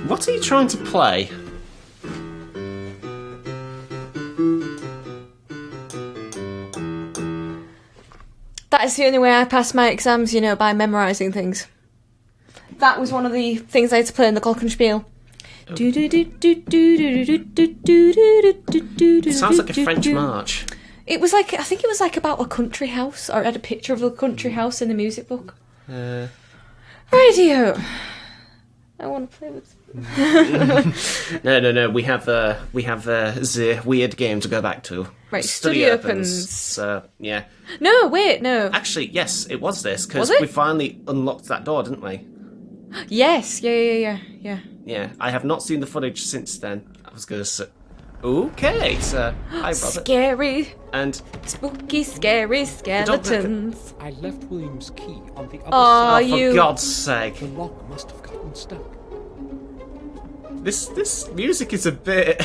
What are you trying to play? That is the only way I passed my exams, you know, by memorising things. That was one of the things I had to play in the glockenspiel. It sounds like a French march. It was like, I think it was like about a country house, or it had a picture of a country house in the music book. Radio. I want to play with. No. We have the weird game to go back to. Right, study opens. So yeah. No, wait, no. Actually, yes, it was this because Was it? we finally unlocked that door, didn't we? Yes, yeah. Yeah, I have not seen the footage since then. I was gonna say. Okay, so hi, Robert. Scary, And spooky, scary skeletons. I left William's key on the other Oh, side. for God's sake, The lock must have gotten stuck. this music is a bit.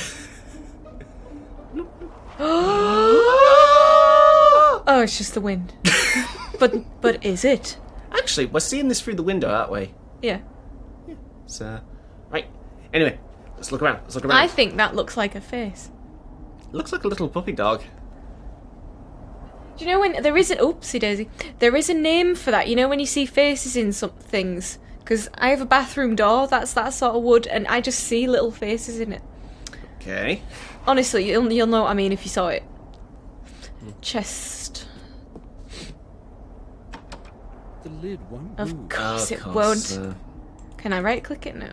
Oh, it's just the wind. but is it? Actually, we're seeing this through the window, aren't we? Yeah. So, right. Anyway, let's look around. I think that looks like a face. Looks like a little puppy dog. Do you know when there is an oopsie daisy? There is a name for that. You know when you see faces in some things? Because I have a bathroom door that's that sort of wood, and I just see little faces in it. Okay. Honestly, you'll know what I mean if you saw it. Chest. The lid won't Of move. course Of it course, won't. Can I right click it? No.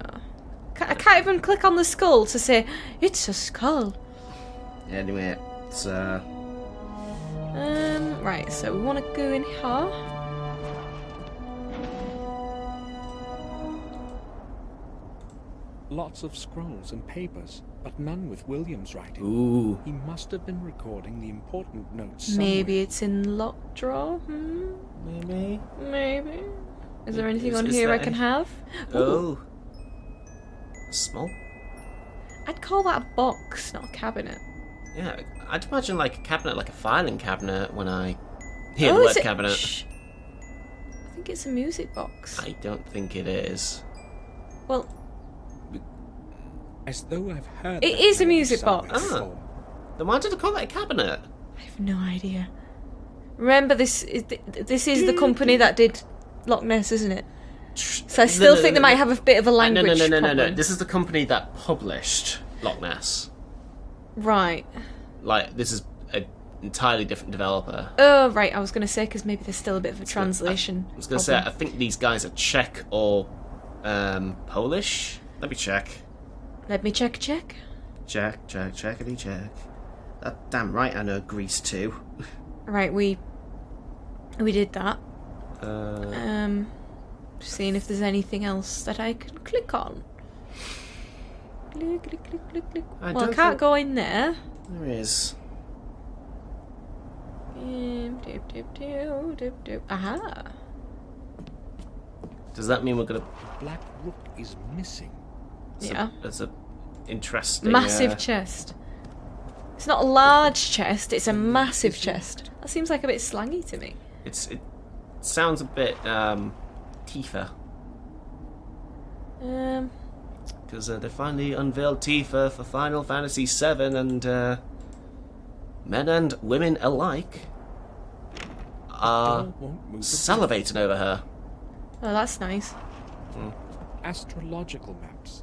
I can't even click on the skull to say it's a skull. Anyway, it's Right, so we want to go in here. Lots of scrolls and papers, but none with William's writing. ooh. He must have been recording the important notes somewhere. Maybe it's in lock drawer. Maybe. Is there anything on Is here there I can any- have? Oh. Small. I'd call that a box, not a cabinet. Yeah, I'd imagine like a cabinet, like a filing cabinet. When I hear the is word it? cabinet, Shh. I think it's a music box. I don't think it is. Well, As though I've heard It that is a melody music somewhere box. before. Then why did I call it a cabinet? I have no idea. Remember, this is the company that did Loch Ness, isn't it? So I still think they might have a bit of a language No. problem. This is the company that published Loch Ness. Right. Like, this is an entirely different developer. Oh, right. I was going to say, because maybe there's still a bit of a translation. I was going to say, I think these guys are Czech or Polish. Let me check. Let me check. Checkity check. Damn right, I know Greece too. Right, we did that. Seeing if there's anything else that I can click on. Click. I Well, I don't can't think- go in there. There is. Aha. Does that mean we're gonna? Black Rook is missing. Yeah. That's a interesting. Massive chest. It's not a large chest, it's a massive chest. That seems like a bit slangy to me. It sounds a bit Tifa, because they finally unveiled Tifa for Final Fantasy VII, and men and women alike are Door won't move. salivating over her. Oh, that's nice. Astrological maps.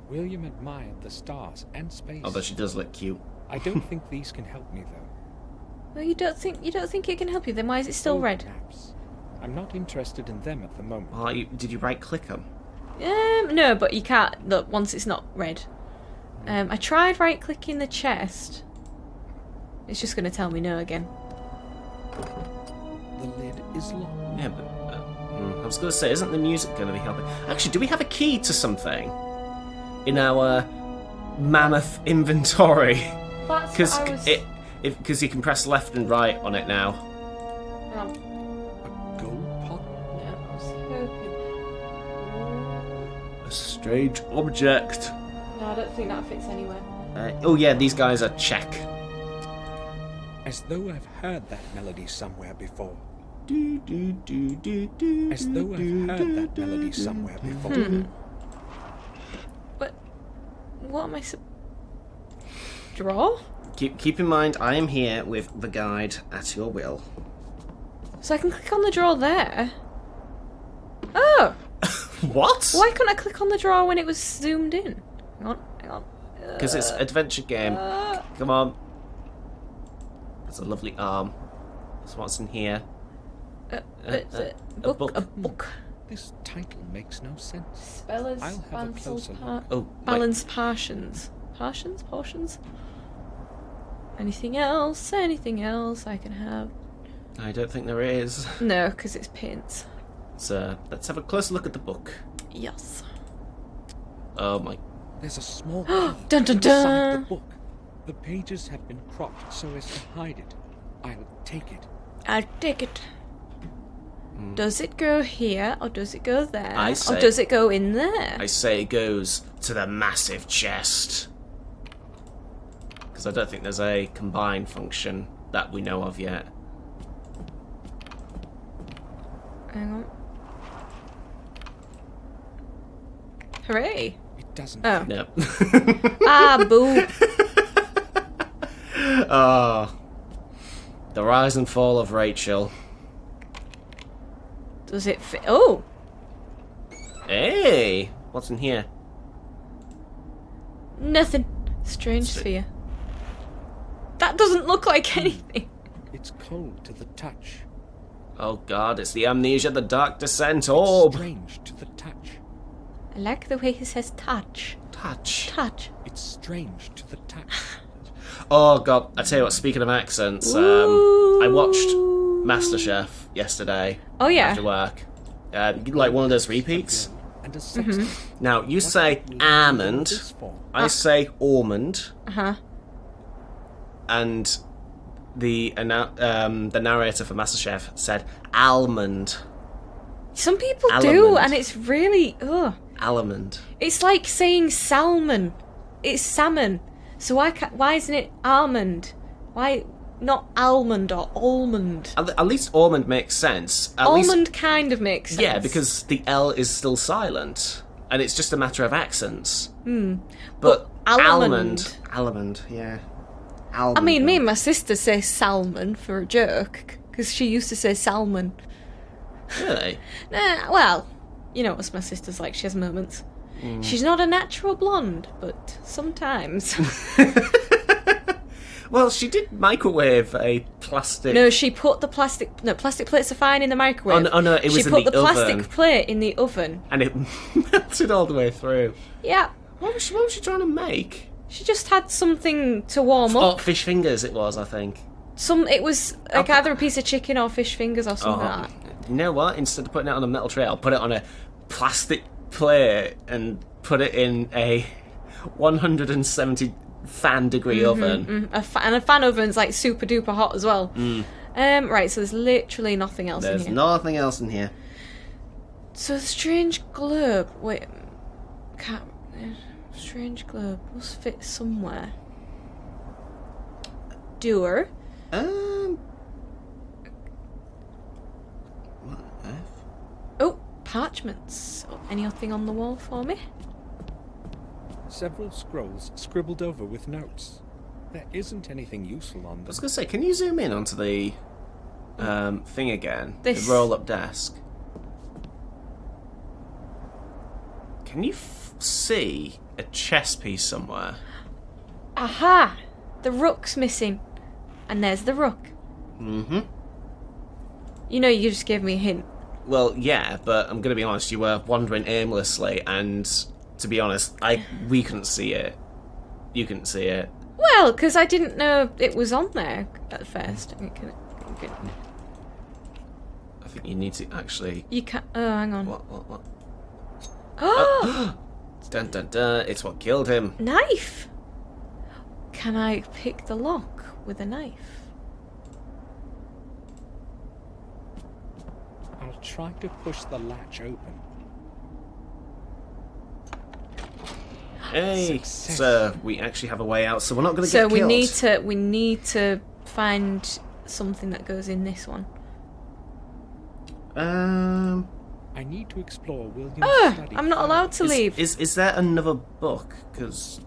William admired the stars and space. Although she does look cute. I don't think these can help me though. Well, you don't think it can help you? Then why is it still Old red? Maps. I'm not interested in them at the moment. Did you right click them? No, but you can't. Look, once it's not red. I tried right clicking the chest. It's just going to tell me no again. The lid is locked. Yeah, but I was going to say, isn't the music going to be helping? Actually, do we have a key to something in our mammoth inventory? That's Because what I was... because you can press left and right on it now. Oh, A gold pot? no, I was hoping. A strange object. No, I don't think that fits anywhere. Oh yeah, these guys are Czech. As though I've heard that melody somewhere before. Do, do, do, do, do, As though I've heard that melody somewhere before. But What am I draw? Keep in mind, I am here with the guide at your will. So I can click on the draw there. Oh! What? Why couldn't I click on the draw when it was zoomed in? Hang on. Because it's adventure game. Come on. That's a lovely arm. That's what's in here. A book. This title makes no sense. Spellers, I'll have a closer look. Oh, wait. balanced portions. Portions? Anything else I can have? I don't think there is. No, because it's paints. So, let's have a closer look at the book. Yes. Oh my. There's a small key Dun, dun, inside dun. the book. The pages have been cropped so as to hide it. I'll take it. I'll take it. Does it go here, or does it go there? I Or say- does it go in there? I say it goes to the massive chest. Because I don't think there's a combine function that we know of yet. Hang on. Hooray! It doesn't. Oh. No. Ah, boo. Oh. The rise and fall of Rachel. Does it fit? Oh! Hey! What's in here? Nothing. Strange sphere. That doesn't look like anything. It's cold to the touch. Oh god, it's the Amnesia, the Dark Descent orb! Strange to the touch. I like the way he says touch. Touch. Touch. It's strange to the touch. Oh god, I tell you what, speaking of accents, I watched MasterChef yesterday. Oh, yeah. After work. Like one of those repeats. And a sextant. Now, you say almond, This for? I say almond, Uh-huh. and the narrator for MasterChef said almond. Some people do, Almond. and it's really... Ugh. Almond. It's like saying salmon. It's salmon. So why isn't it almond? Why not almond or almond? At least almond makes sense. At Almond least, kind of makes sense. yeah, because the L is still silent, and it's just a matter of accents. But But almond. almond, yeah. Almond. I mean, me and my sister say salmon for a joke, because she used to say salmon. Really? Nah, well, you know what my sister's like, she has moments. She's not a natural blonde, but sometimes. Well, she did microwave a plastic. No, she put the plastic... No, plastic plates are fine in the microwave. Oh, no, it was she in put the the plastic oven. plate in the oven. And it melted all the way through. Yeah. What was she trying to make? She just had something to warm Oh, up. fish fingers it was, I think. It was like either a piece of chicken or fish fingers or something like that. You know what? Instead of putting it on a metal tray, I'll put it on a plastic plate and put it in a 170 fan degree oven. And a fan oven's like super duper hot as well. Right, so there's literally nothing else in There's here. nothing else in here. So the strange globe. Wait, can't. Strange globe must fit somewhere. Door. What on earth? Oh, parchments. Oh, anything on the wall for me? Several scrolls scribbled over with notes. There isn't anything useful on I was them. going to say, can you zoom in onto the thing again? This. The roll-up desk. Can you see a chess piece somewhere? Aha! The rook's missing. And there's the rook. Mm-hmm. You know, you just gave me a hint. Well, yeah, but I'm going to be honest, you were wandering aimlessly, and to be honest, we couldn't see it. You couldn't see it. Well, because I didn't know it was on there at first. I mean, I think you need to actually... you can't. Oh, hang on. What? Oh! Dun dun dun, it's what killed him. Knife! Can I pick the lock with a knife? I'll try to push the latch open. Hey, Success. so we actually have a way out, so we're not going to So get killed. we need to find something that goes in this one. I need to explore William's Oh, study. I'm not allowed to leave. Is there another book? Because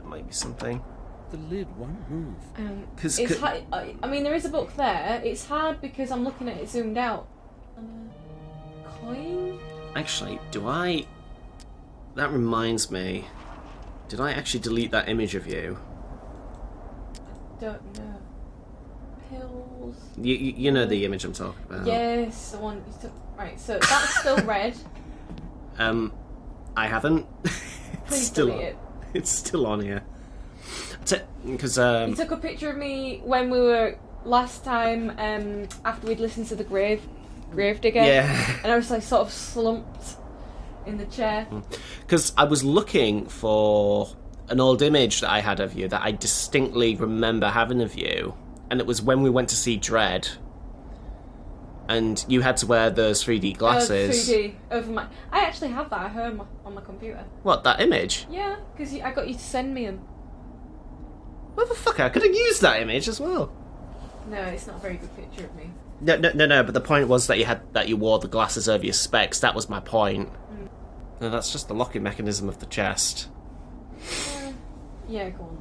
might be something. The lid won't move. Because It's hard. I mean, there is a book there. It's hard because I'm looking at it zoomed out. Coin? actually, that reminds me. Did I actually delete that image of you? Don't know. Pills. You know the image I'm talking about. Yes, the one you took. Right, so that's still red. I haven't. Please delete it. It's still on here. Because You took a picture of me when we were last time after we'd listened to the Gravedigger. Yeah. And I was like sort of slumped in the chair. Because I was looking for an old image that I had of you that I distinctly remember having of you, and it was when we went to see Dread, and you had to wear those 3D glasses. 3D over my. I actually have that at home on my computer. What, that image? Yeah, because I got you to send me them. Motherfucker, I could have used that image as well. No, it's not a very good picture of me. No. But the point was that you wore the glasses over your specs. That was my point. No, that's just the locking mechanism of the chest. Yeah, go on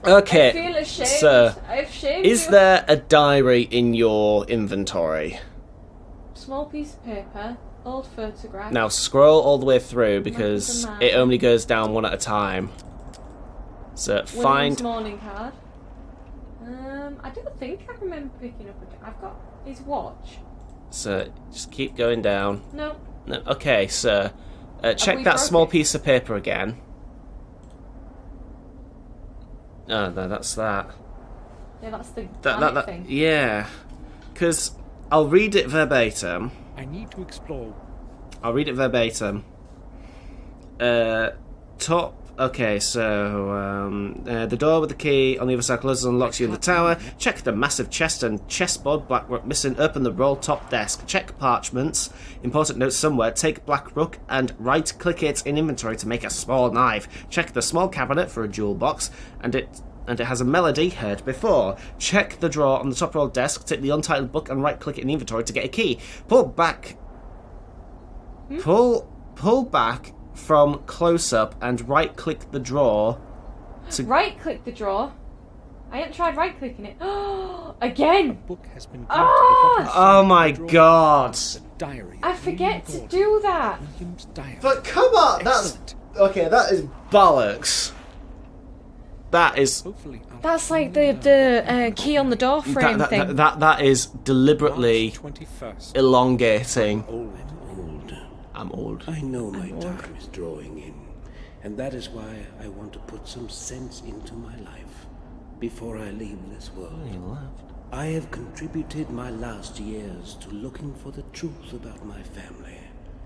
then. Okay, I feel ashamed. sir. I've shamed Is you. there a diary in your inventory? Small piece of paper, old photograph. Now scroll all the way through because map. it only goes down one at a time. So William's find. morning card. I don't think I remember picking up I've got his watch. So just keep going down. No. No. Okay, sir. Check we that broke small it? piece of paper again. Oh no, that's that. Yeah, that's the That thing. yeah. Because I'll read it verbatim. I need to explore. I'll read it verbatim. Top. Okay, so the door with the key on the other side closes and unlocks you in the tower. Check the massive chest and chessboard. Black rook missing. Open the roll top desk. Check parchments. Important notes somewhere. Take black rook and right-click it in inventory to make a small knife. Check the small cabinet for a jewel box, and it has a melody heard before. Check the drawer on the top roll desk. Take the untitled book and right-click it in the inventory to get a key. Pull back. Pull back from close-up and right-click the drawer to... Right-click the drawer? I haven't tried right-clicking it. Again! Book has been glued to the bottom Oh my drawer. god! The diary. I forget to do that. William's diary. But come on, Excellent. Okay, that is bollocks. That is... Hopefully I'll That's like find the key on the door frame thing. That is deliberately March 21st. elongating. Old. I'm old. I know my time is drawing in, and that is why I want to put some sense into my life before I leave this world. He left. I have contributed my last years to looking for the truth about my family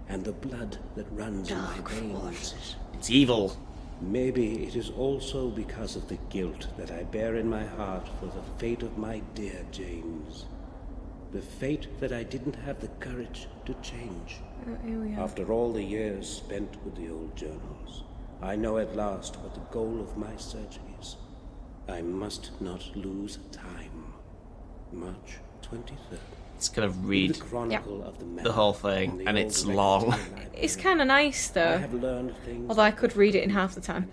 and the blood that runs in my veins. It's evil. Maybe it is also because of the guilt that I bear in my heart for the fate of my dear James. The fate that I didn't have the courage to change. Here we are. After all the years spent with the old journals, I know at last what the goal of my search is. I must not lose time. March 23rd. It's gonna read The Chronicle of the Man the whole thing, from the and old it's records long. in the library. It's kind of nice I though. have learned things Although I that could read it in half the time.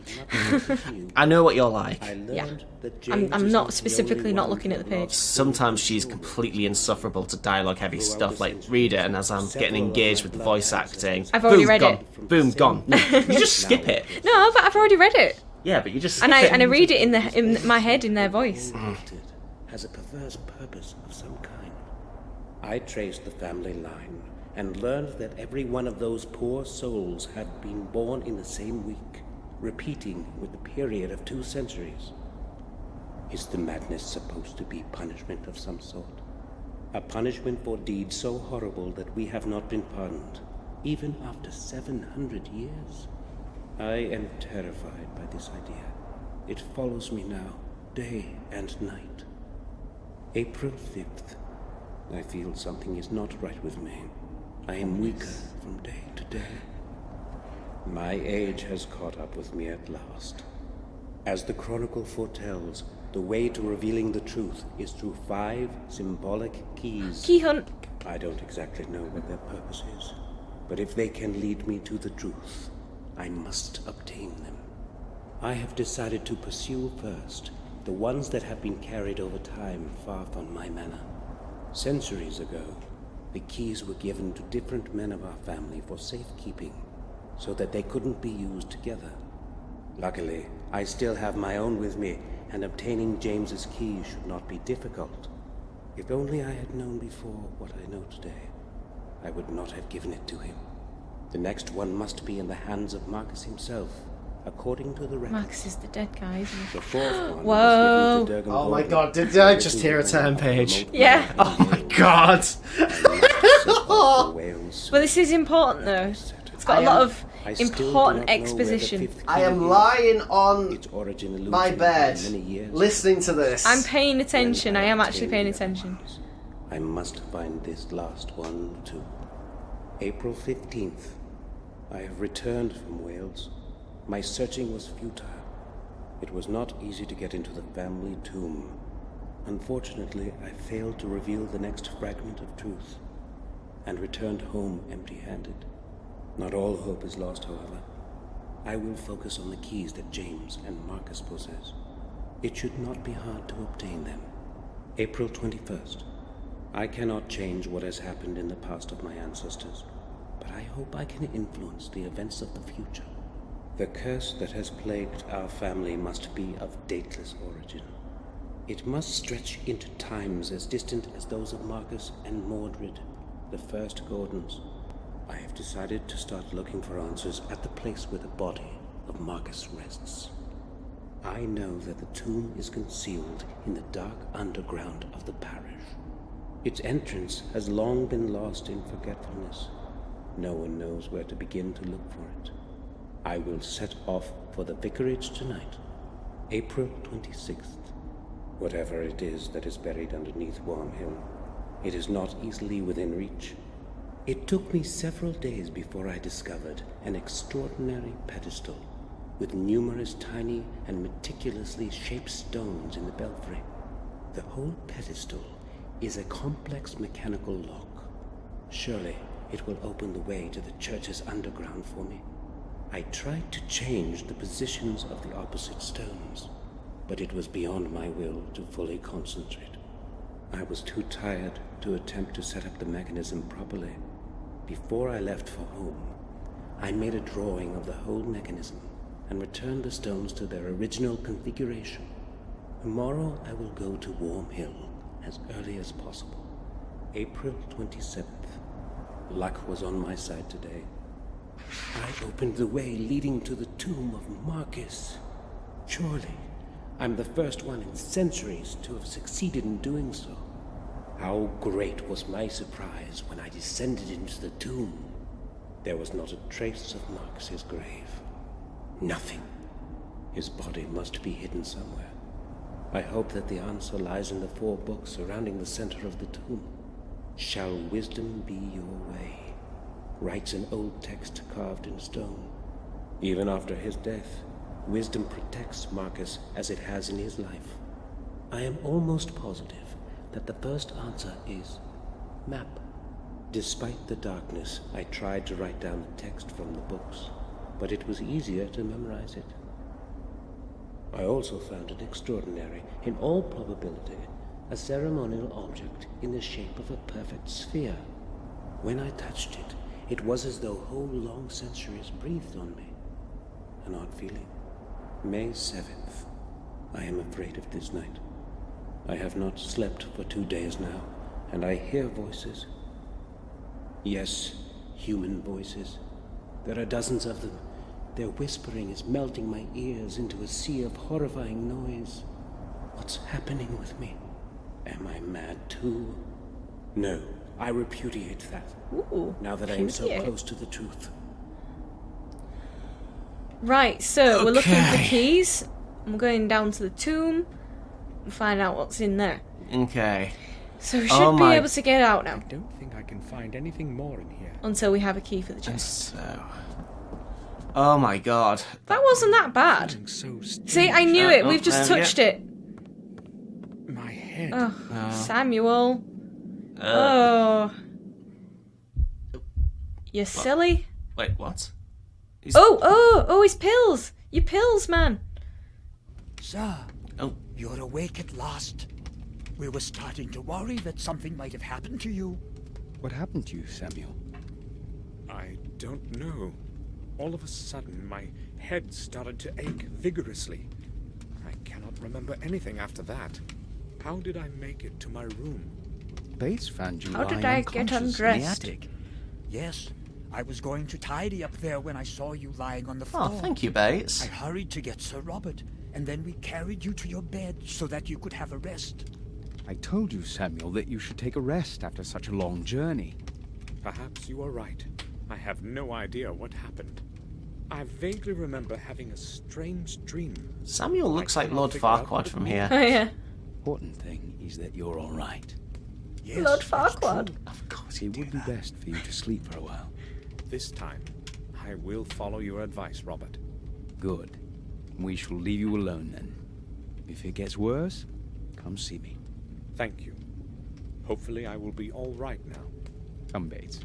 I know what you're like. I learned Yeah. that James I'm is not the specifically only not one looking at the who page. lost Sometimes she's children. completely insufferable to dialogue-heavy Throughout stuff the like centuries, read it, and as I'm getting several of engaged my with the blood voice ancestors acting, I've already boom, read gone. it. Boom, gone. No, you just skip it. No, but I've already read it, Yeah, but you just and skip I it. read it in my head in their voice. Created has a perverse purpose of some kind. I traced the family line and learned that every one of those poor souls had been born in the same week, repeating with the period of 2 centuries. Is the madness supposed to be punishment of some sort? A punishment for deeds so horrible that we have not been pardoned, even after 700 years? I am terrified by this idea. It follows me now, day and night. April 5th. I feel something is not right with me. I am weaker from day to day. My age has caught up with me at last. As the Chronicle foretells, the way to revealing the truth is through 5 symbolic keys. Key hunt. I don't exactly know what their purpose is, but if they can lead me to the truth, I must obtain them. I have decided to pursue first the ones that have been carried over time far from my manor. Centuries ago, the keys were given to different men of our family for safekeeping, so that they couldn't be used together. Luckily, I still have my own with me, and obtaining James's key should not be difficult. If only I had known before what I know today, I would not have given it to him. The next one must be in the hands of Marcus himself, according to the record. Marcus is the dead guy, isn't he? The fourth one Whoa. was given to Durgan Oh my Gordon, god, did I just hear a turn page? Yeah. Oh my god! Well, this is important though. It's got a lot of important exposition. I am lying on Its origin eludes my me bed, by many years. listening to this. I'm paying attention. I am actually paying Obtained the attention. other ones, I must find this last one too. April 15th. I have returned from Wales. My searching was futile. It was not easy to get into the family tomb. Unfortunately, I failed to reveal the next fragment of truth, and returned home empty-handed. Not all hope is lost, however. I will focus on the keys that James and Marcus possess. It should not be hard to obtain them. April 21st. I cannot change what has happened in the past of my ancestors, but I hope I can influence the events of the future. The curse that has plagued our family must be of dateless origin. It must stretch into times as distant as those of Marcus and Mordred, the first Gordons. I have decided to start looking for answers at the place where the body of Marcus rests. I know that the tomb is concealed in the dark underground of the parish. Its entrance has long been lost in forgetfulness. No one knows where to begin to look for it. I will set off for the vicarage tonight, April 26th. Whatever it is that is buried underneath Worm Hill, it is not easily within reach. It took me several days before I discovered an extraordinary pedestal with numerous tiny and meticulously shaped stones in the belfry. The whole pedestal is a complex mechanical lock. Surely it will open the way to the church's underground for me. I tried to change the positions of the opposite stones, but it was beyond my will to fully concentrate. I was too tired to attempt to set up the mechanism properly. Before I left for home, I made a drawing of the whole mechanism and returned the stones to their original configuration. Tomorrow I will go to Worm Hill as early as possible. April 27th. Luck was on my side today. I opened the way leading to the tomb of Marcus. Surely, I'm the first one in centuries to have succeeded in doing so. How great was my surprise when I descended into the tomb. There was not a trace of Marcus's grave. Nothing. His body must be hidden somewhere. I hope that the answer lies in the 4 books surrounding the center of the tomb. Shall wisdom be your way? Writes an old text carved in stone. Even after his death, wisdom protects Marcus as it has in his life. I am almost positive that the first answer is map. Despite the darkness, I tried to write down the text from the books, but it was easier to memorize it. I also found an extraordinary, in all probability, a ceremonial object in the shape of a perfect sphere. When I touched it, it was as though whole long centuries breathed on me. An odd feeling. May 7th. I am afraid of this night. I have not slept for 2 days now, and I hear voices. Yes, human voices. There are dozens of them. Their whispering is melting my ears into a sea of horrifying noise. What's happening with me? Am I mad too? No, I repudiate that. Ooh, now that I am so close to the truth. Right, so we're looking for the keys. I'm going down to the tomb and find out what's in there. Okay. So we should be able to get out now. I don't think I can find anything more in here. Until we have a key for the chest. So... Oh my god. That wasn't that bad. So See, I knew it. We've just touched it. My head. Oh, Samuel. Oh. You're silly. Wait, what? Oh, his pills. Your pills, man. Sir, Oh, you're awake at last. We were starting to worry that something might have happened to you. What happened to you, Samuel? I don't know. All of a sudden, my head started to ache vigorously. I cannot remember anything after that. How did I make it to my room? Bates found you How did lying I get unconscious in the undressed? attic. Yes, I was going to tidy up there when I saw you lying on the floor. oh, thank you, Bates. I hurried to get Sir Robert, and then we carried you to your bed so that you could have a rest. I told you, Samuel, that you should take a rest after such a long journey. Perhaps you are right. I have no idea what happened. I vaguely remember having a strange dream. Samuel looks I like cannot Lord figure out Farquaad what it from means. here. Oh yeah. Important thing is that you're all right. Yes, Lord that's Farquaad. true. Of course It you do would be that. best for you to sleep for a while. This time, I will follow your advice, Robert. Good. We shall leave you alone then. If it gets worse, come see me. Thank you. Hopefully I will be all right now. Come, Bates.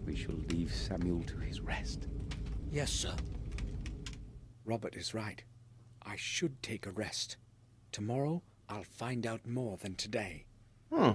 We shall leave Samuel to his rest. Yes, sir. Robert is right. I should take a rest. Tomorrow, I'll find out more than today. Hmm.